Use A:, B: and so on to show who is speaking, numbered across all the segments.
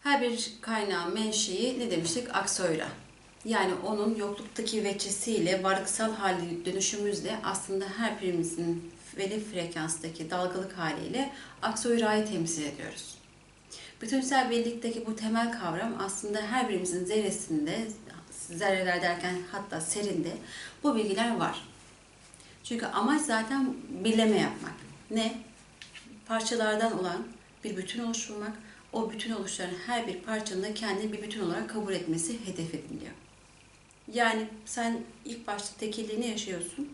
A: Her bir kaynağın menşei ne demiştik? Aksoyra. Yani onun yokluktaki veçesiyle varlıksal hali dönüşümüzle aslında her birimizin belli frekanstaki dalgalık haliyle Aksoyra'yı temsil ediyoruz. Bütünsel birlikteki bu temel kavram aslında her birimizin zerresinde, zerreler derken hatta serinde bu bilgiler var. Çünkü amaç zaten birleme yapmak. Ne? Parçalardan olan bir bütün oluşturmak, o bütün oluşturan her bir parçanın da kendini bir bütün olarak kabul etmesi hedef ediliyor. Yani sen ilk başta tekilliğini yaşıyorsun,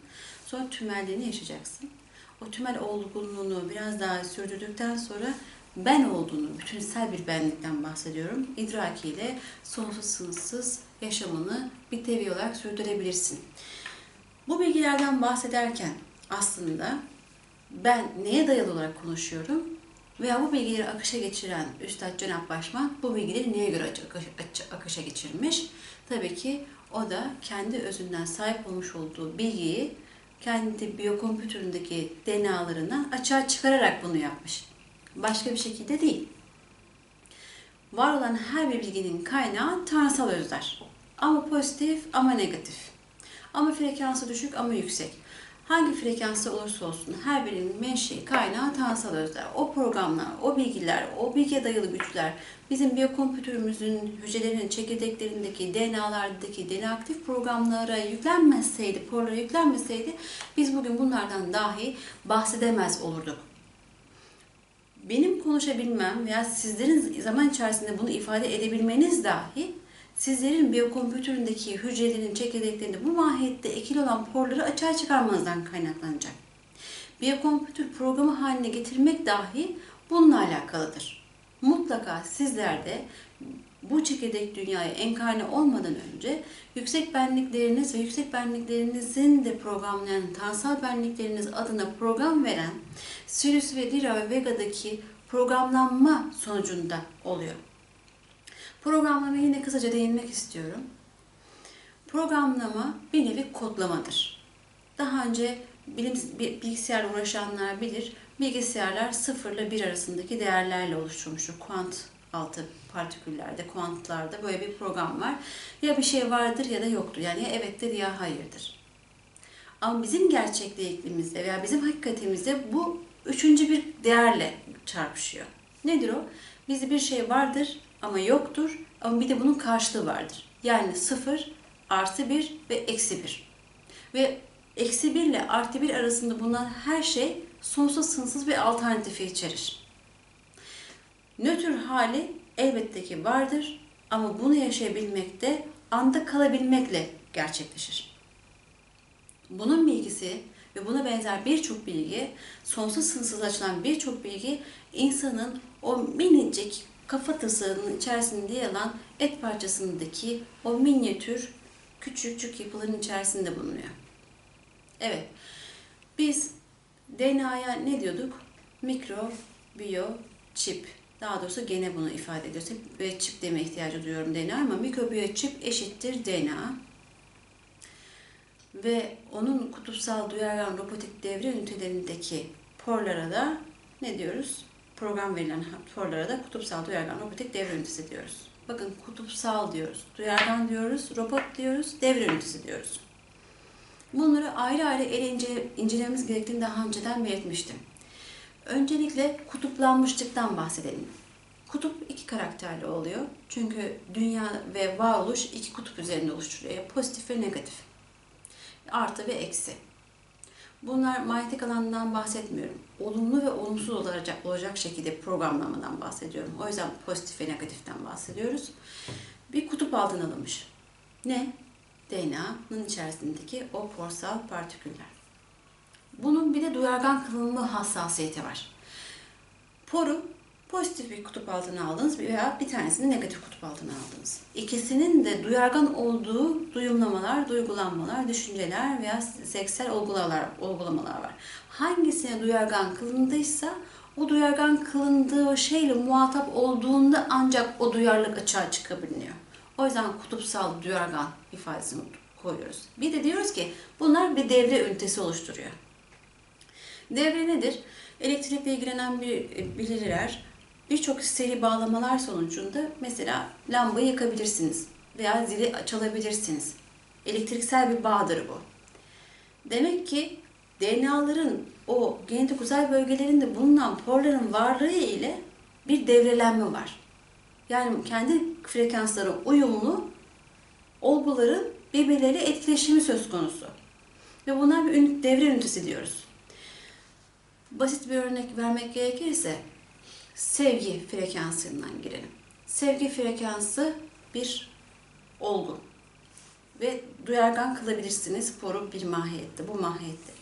A: sonra tümelliğini yaşayacaksın. O tümel olgunluğunu biraz daha sürdürdükten sonra ben olduğunu, bütünsel bir benlikten bahsediyorum. İdrakiyle sonsuz sınırsız yaşamını bir tevi olarak sürdürebilirsin. Bu bilgilerden bahsederken aslında ben neye dayalı olarak konuşuyorum veya bu bilgileri akışa geçiren Üstad Cenap Başman bu bilgileri neye göre akışa geçirmiş? Tabii ki o da kendi özünden sahip olmuş olduğu bilgiyi kendi biyokompütüründeki DNA'larından açığa çıkararak bunu yapmış. Başka bir şekilde değil. Var olan her bir bilginin kaynağı tanrısal özler. Ama pozitif ama negatif. Ama frekansı düşük ama yüksek. Hangi frekansta olursa olsun her birinin menşei, kaynağı tanrısal özler. O programlar, o bilgiler, o bilgiye dayalı güçler bizim biyokompütürümüzün hücrelerinin çekirdeklerindeki DNA'lardaki DNA aktif programlara yüklenmeseydi, porlara yüklenmeseydi biz bugün bunlardan dahi bahsedemez olurduk. Benim konuşabilmem veya sizlerin zaman içerisinde bunu ifade edebilmeniz dahi sizlerin biyokompütüründeki hücrelerin çekirdeklerinde bu mahiyette ekil olan porları açığa çıkarmanızdan kaynaklanacak. Biyokompütür programı haline getirmek dahi bununla alakalıdır. Mutlaka sizler de bu çekirdek dünyaya enkarne olmadan önce yüksek benlikleriniz ve yüksek benliklerinizin de programlayan, tanrısal benlikleriniz adına program veren Sirius ve Lyra ve Vega'daki programlanma sonucunda oluyor. Programlamaya yine kısaca değinmek istiyorum. Programlama bir nevi kodlamadır. Daha önce bilgisayarla uğraşanlar bilir, bilgisayarlar 0 ile 1 arasındaki değerlerle oluşturmuştur. Kuant altı partiküllerde, kuantlarda böyle bir program var. Ya bir şey vardır ya da yoktur. Yani ya evettir ya hayırdır. Ama bizim gerçekliğimizde veya bizim hakikatimizde bu üçüncü bir değerle çarpışıyor. Nedir o? Bizde bir şey vardır ama yoktur ama bir de bunun karşılığı vardır. Yani 0, artı 1 ve eksi 1. Ve eksi 1 ile artı 1 arasında bulunan her şey sonsuz sınırsız bir alternatifi içerir. Nötr hali elbette ki vardır ama bunu yaşayabilmek de anda kalabilmekle gerçekleşir. Bunun bilgisi ve buna benzer birçok bilgi, sonsuz sınırsız açılan birçok bilgi insanın o minicik kafatasının içerisinde yer alan et parçasındaki o minyatür küçücük yapıların içerisinde bulunuyor. Evet, biz DNA'ya ne diyorduk? Mikro, biyo, çip. Daha doğrusu gene bunu ifade ediyoruz. Hep çip deme ihtiyacı duyuyorum DNA ama mikro, biyo, çip eşittir DNA. Ve onun kutupsal duyargan robotik devre ünitelerindeki porlara da ne diyoruz? Program verilen porlara da kutupsal duyargan robotik devre ünitesi diyoruz. Bakın kutupsal diyoruz, duyargan diyoruz, robot diyoruz, devre ünitesi diyoruz. Bunları ayrı ayrı incelememiz gerektiğini daha önceden belirtmiştim. Öncelikle kutuplanmışlıktan bahsedelim. Kutup iki karakterli oluyor. Çünkü dünya ve varoluş iki kutup üzerinde oluşturuyor. Pozitif ve negatif. Artı ve eksi. Bunlar manyetik alandan bahsetmiyorum. Olumlu ve olumsuz olacak şekilde programlamadan bahsediyorum. O yüzden pozitif ve negatiften bahsediyoruz. Bir kutup altına alınmış. Ne? DNA'nın içerisindeki o porsal partiküller. Bunun bir de duyargan kılınma hassasiyeti var. Poru pozitif bir kutup altına aldınız veya bir tanesini negatif kutup altına aldınız. İkisinin de duyargan olduğu duyumlamalar, duygulanmalar, düşünceler veya seksel uygulamalar var. Hangisine duyargan kılındıysa o duyargan kılındığı şeyle muhatap olduğunda ancak o duyarlılık açığa çıkabiliyor. O yüzden kutupsal duyargan ifadesini koyuyoruz. Bir de diyoruz ki bunlar bir devre ünitesi oluşturuyor. Devre nedir? Elektrikle ilgilenen bilirler. Birçok seri bağlamalar sonucunda mesela lambayı yakabilirsiniz veya zili çalabilirsiniz. Elektriksel bir bağdır bu. Demek ki DNA'ların o genetik uzay bölgelerinde bulunan porların varlığı ile bir devrelenme var. Yani kendi frekanslara uyumlu olguların birbirleriyle etkileşimi söz konusu. Ve buna bir devre ünitesi diyoruz. Basit bir örnek vermek gerekirse sevgi frekansından girelim. Sevgi frekansı bir olgu ve duyargan kılabilirsiniz poru bir mahiyette, bu mahiyette.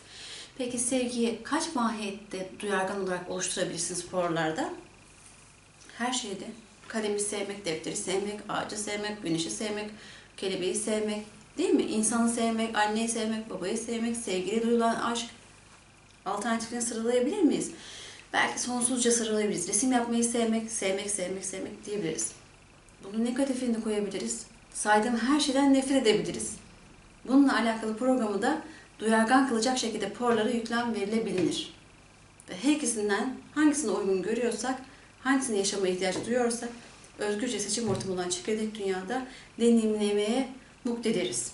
A: Peki sevgiyi kaç mahiyette duyargan olarak oluşturabilirsiniz porlarda? Her şeyde. Kalemi sevmek, defteri sevmek, ağacı sevmek, güneşi sevmek, kelebeği sevmek, değil mi? İnsanı sevmek, anneyi sevmek, babayı sevmek, sevgiye duyulan aşk. Alternatifini sıralayabilir miyiz? Belki sonsuzca sıralayabiliriz. Resim yapmayı sevmek, sevmek, sevmek, sevmek diyebiliriz. Bunun negatifini koyabiliriz. Saydığım her şeyden nefret edebiliriz. Bununla alakalı programı da duyargan kılacak şekilde porlara yüklem verilebilir. Ve her ikisinden hangisine uygun görüyorsak, hangisini yaşamaya ihtiyacı duyuyorsak, özgürce seçim ortamı olan çekirdek dünyada deneyimlemeye muktedir'iz.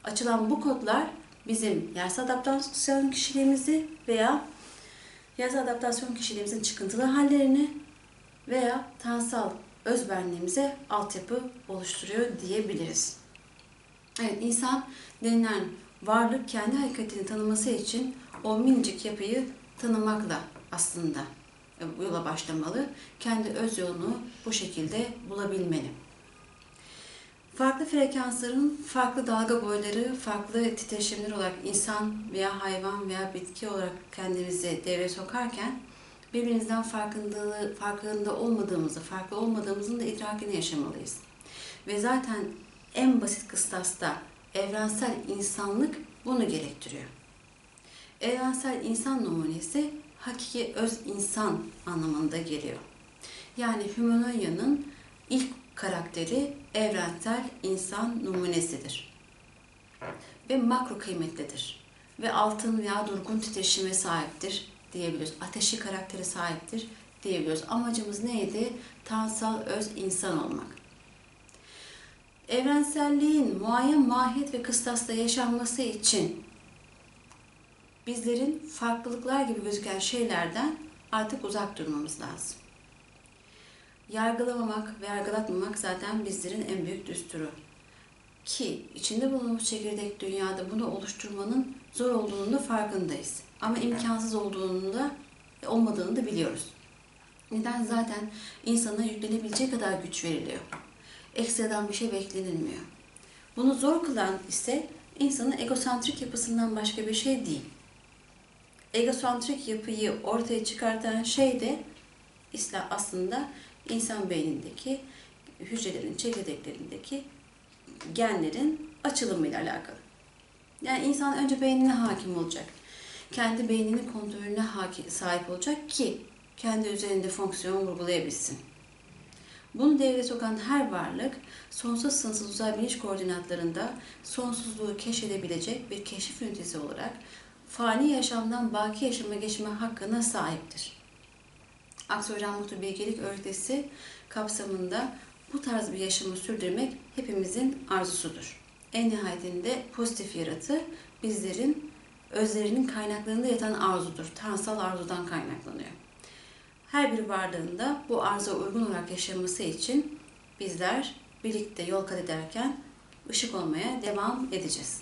A: Açılan bu kodlar bizim yersel adaptasyon kişiliğimizi veya yersel adaptasyon kişiliğimizin çıkıntılı hallerini veya tanrısal özbenliğimize altyapı oluşturuyor diyebiliriz. Evet, insan denilen varlık kendi hakikatini tanıması için o minicik yapıyı tanımakla aslında yola başlamalı. Kendi öz yolunu bu şekilde bulabilmeli. Farklı frekansların farklı dalga boyları, farklı titreşimler olarak insan veya hayvan veya bitki olarak kendimizi devreye sokarken birbirimizden farkında olmadığımızı, farklı olmadığımızın da idrakini yaşamalıyız. Ve zaten en basit kıstasta evrensel insanlık bunu gerektiriyor. Evrensel insan numunesi hakiki öz insan anlamında geliyor. Yani Hümenoya'nın ilk karakteri evrensel insan numunesidir. Ve makro kıymetlidir. Ve altın veya durgun titreşime sahiptir diyebiliyoruz. Ateşi karaktere sahiptir diyebiliyoruz. Amacımız neydi? Tanrısal öz insan olmak. Evrenselliğin muayyen mahiyet ve kıstasla yaşanması için bizlerin farklılıklar gibi gözüken şeylerden artık uzak durmamız lazım. Yargılamamak ve yargılatmamak zaten bizlerin en büyük düsturu. Ki içinde bulunduğumuz çekirdek dünyada bunu oluşturmanın zor olduğunu da farkındayız. Ama imkansız olmadığını da biliyoruz. Neden? Zaten insana yüklenebilecek kadar güç veriliyor. Ekstradan bir şey beklenilmiyor. Bunu zor kılan ise insanın egosantrik yapısından başka bir şey değil. Egosantrik yapıyı ortaya çıkartan şey de aslında insan beynindeki hücrelerin çekirdeklerindeki genlerin açılımıyla alakalı. Yani insan önce beynine hakim olacak. Kendi beyninin kontrolüne sahip olacak ki kendi üzerinde fonksiyon vurgulayabilsin. Bunu devreye sokan her varlık sonsuz sınırsız uzay bilinç koordinatlarında sonsuzluğu keşfedebilecek bir keşif ünitesi olarak fani yaşamdan baki yaşama geçme hakkına sahiptir. Aksoy'dan Mutlu Bilgelik Öğretisi kapsamında bu tarz bir yaşamı sürdürmek hepimizin arzusudur. En nihayetinde pozitif yaratı bizlerin özlerinin kaynaklarında yatan arzudur. Tanrısal arzudan kaynaklanıyor. Her bir varlığında bu arzuya uygun olarak yaşaması için bizler birlikte yol kat ederken ışık olmaya devam edeceğiz.